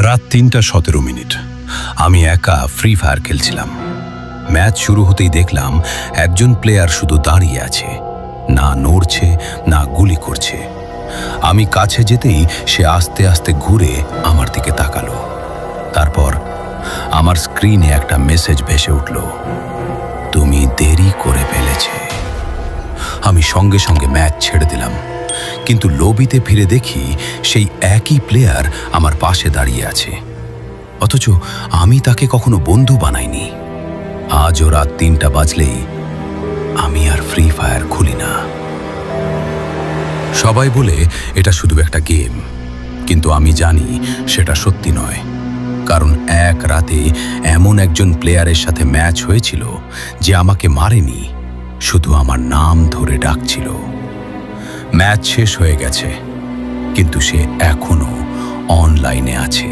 রাত ৩:১৭। আমি একা ফ্রি ফায়ার খেলছিলাম। ম্যাচ শুরু হতেই দেখলাম একজন প্লেয়ার শুধু দাঁড়িয়ে আছে, না নড়ছে না গুলি করছে। আমি কাছে যেতেই সে আস্তে আস্তে ঘুরে আমার দিকে তাকালো। তারপর আমার স্ক্রিনে একটা মেসেজ ভেসে উঠল, তুমি দেরি করে ফেলেছে। আমি সঙ্গে সঙ্গে ম্যাচ ছেড়ে দিলাম, কিন্তু লবিতে ফিরে দেখি সেই একই প্লেয়ার আমার পাশে দাঁড়িয়ে আছে, অথচ আমি তাকে কখনো বন্ধু বানাইনি। আজও রাত ৩টা বাজলেই আমি আর ফ্রি ফায়ার খুলি না। সবাই বলে এটা শুধু একটা গেম, কিন্তু আমি জানি সেটা সত্যি নয়। কারণ এক রাতে এমন একজন প্লেয়ারের সাথে ম্যাচ হয়েছিল যে আমাকে মারেনি, শুধু আমার নাম ধরে ডাকছিল। ম্যাচ শেষ হয়ে গেছে, কিন্তু সে এখনো অনলাইনে আছে।